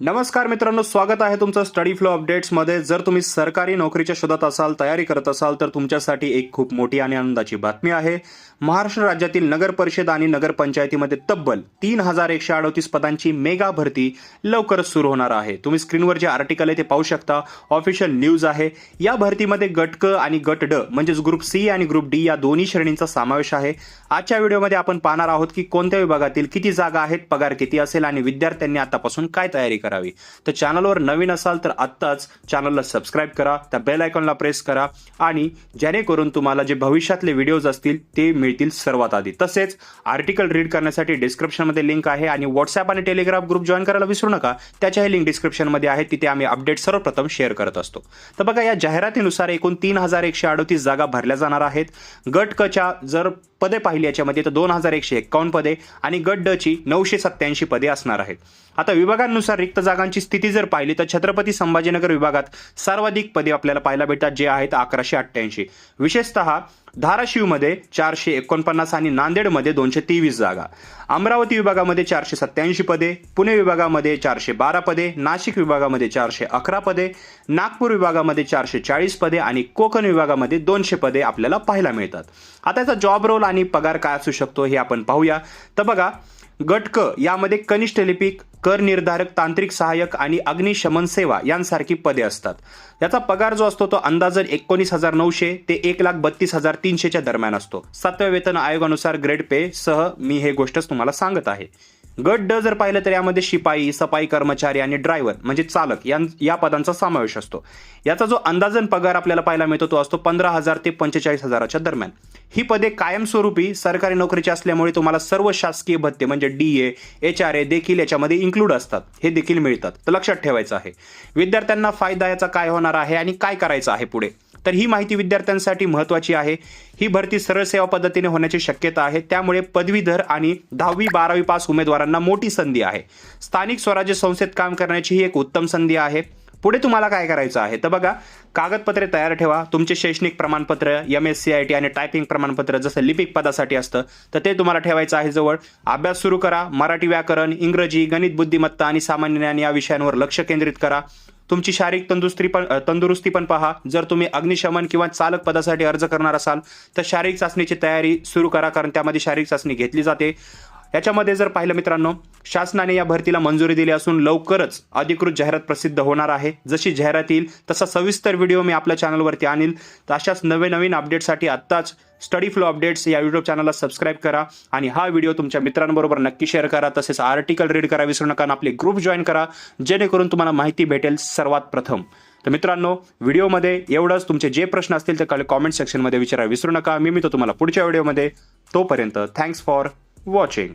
नमस्कार मित्रांनो, स्वागत आहे तुमचं स्टडी फ्लो अपडेट्समध्ये। जर तुम्ही सरकारी नोकरीच्या शोधात असाल, तयारी करत असाल तर तुमच्यासाठी एक खूप मोठी आणि आनंदाची बातमी आहे। महाराष्ट्र राज्यातील नगर परिषद आणि नगर पंचायतीमध्ये तब्बल 3138 पदांची मेगा भरती लवकरच सुरू होणार आहे। तुम्ही स्क्रीनवर जे आर्टिकल आहे ते पाहू शकता, ऑफिशियल न्यूज आहे। या भरतीमध्ये गट क आणि गट ड म्हणजेच ग्रुप सी आणि ग्रुप डी या दोन्ही श्रेणींचा समावेश आहे। आजच्या व्हिडिओमध्ये आपण पाहणार आहोत की कोणत्या विभागातील किती जागा आहेत, पगार किती असेल आणि विद्यार्थ्यांनी आतापासून काय तयारी करावी। तर चॅनलवर नवीन असाल तर आत्ताच चॅनलला सबस्क्राइब करा, त्या बेल आयकॉनला प्रेस करा आणि जेणेकरून तुम्हाला जे भविष्यातले व्हिडिओज असतील ते मिळतील सर्वात आधी। तसेच आर्टिकल रीड करण्यासाठी डिस्क्रिप्शनमध्ये लिंक आहे आणि व्हॉट्सअप आणि टेलिग्राम ग्रुप जॉईन करायला विसरू नका, त्याच्याही लिंक डिस्क्रिप्शनमध्ये आहे। तिथे आम्ही अपडेट सर्वप्रथम शेअर करत असतो। तर बघा, या जाहिरातीनुसार एकूण 3138 जागा भरल्या जाणार आहेत। गट क च्या जर पदे पाहिली याच्यामध्ये तर 2151 पदे आणि गट ड ची 987 पदे असणार आहेत। आता विभागांनुसार रिक्त जागांची स्थिती जर पाहिली तर छत्रपती संभाजीनगर विभागात सर्वाधिक पदे आपल्याला पाहायला भेटतात, जे आहेत 1188। विशेषतः धाराशिवमध्ये 449 आणि नांदेडमध्ये 223 जागा। अमरावती विभागामध्ये 487 पदे, पुणे विभागामध्ये 412 पदे, नाशिक विभागामध्ये 411 पदे, नागपूर विभागामध्ये 440 पदे आणि कोकण विभागामध्ये 200 पदे आपल्याला पाहायला मिळतात। आता याचा जॉब रोल आणि पगार काय असू शकतो हे आपण पाहूया। तर बघा, गट क यामध्ये कनिष्ठ लिपिक, कर निर्धारक, तांत्रिक सहाय्यक आणि अग्निशमन सेवा यांसारखी पदे असतात। याचा पगार जो असतो तो अंदाजन 19,900 ते 1,32,300 दरम्यान असतो। 7व्या वेतन आयोगानुसार ग्रेड पे सह मी हे गोष्टच तुम्हाला सांगत आहे। गट ड जर पाहिलं तर यामध्ये शिपाई, सफाई कर्मचारी आणि ड्रायव्हर म्हणजे चालक या पदांचा समावेश असतो। याचा जो अंदाजन पगार आपल्याला पाहायला मिळतो तो असतो 15,000 ते 45,000च्या दरम्यान। ही पदे कायमस्वरूपी सरकारी नोकरीची असल्यामुळे तुम्हाला सर्व शासकीय भत्ते म्हणजे डीए, एचआरए देखील याच्यामध्ये इन्क्लूड असतात, हे देखील मिळतात। तर लक्षात ठेवायचं आहे। विद्यार्थ्यांना फायदा याचा काय होणार आहे आणि काय करायचं आहे पुढे, तर ही माहिती विद्यार्थ्यांसाठी महत्त्वाची आहे। ही भरती सरळ सेवा पद्धतीने होण्याची शक्यता आहे, त्यामुळे पदवीधर आणि 10वी 12वी पास उमेदवारांना मोठी संधी आहे। स्थानिक स्वराज्य संस्थेत काम करण्याची ही एक उत्तम संधी आहे। पुढे तुम्हाला काय करायचं आहे तर बघा, कागदपत्रे तयार ठेवा। तुमचे शैक्षणिक प्रमाणपत्र, MSCIT आणि टायपिंग प्रमाणपत्र जसं लिपिक पदासाठी असतं तर ते तुम्हाला ठेवायचं आहे जवळ। अभ्यास सुरू करा। मराठी व्याकरण, इंग्रजी, गणित, बुद्धिमत्ता आणि सामान्य ज्ञान या विषयांवर लक्ष केंद्रित करा। तुमची शारीरिक तंदुरुस्ती पण पहा। जर तुम्ही अग्निशमन किंवा चालक पदासाठी अर्ज करणार असाल तर शारीरिक चाचणीची तयारी सुरू करा, कारण त्यामध्ये शारीरिक चाचणी घेतली जाते। याच्यामध्ये जर पाहिलं मित्रांनो, शासनाने या भरतीला मंजुरी दिली असून लवकरच अधिकृत जाहिरात प्रसिद्ध होणार आहे। जशी जाहिरात येईल तसा सविस्तर व्हिडिओ मी आपल्या चॅनलवरती आणील। तर अशाच नवीन अपडेटसाठी आत्ताच स्टडी फ्लो अपडेट्स या यूट्यूब चॅनलला सबस्क्राईब करा आणि हा व्हिडिओ तुमच्या मित्रांबरोबर नक्की शेअर करा। तसेच आर्टिकल रीड करा विसरू नका आणि आपले ग्रुप जॉईन करा, जेणेकरून तुम्हाला माहिती भेटेल सर्वात प्रथम। तर मित्रांनो, व्हिडिओमध्ये एवढंच। तुमचे जे प्रश्न असतील ते कॉमेंट सेक्शनमध्ये विचारायला विसरू नका। मी तुम्हाला पुढच्या व्हिडिओमध्ये। तोपर्यंत थँक्स फॉर वॉचिंग।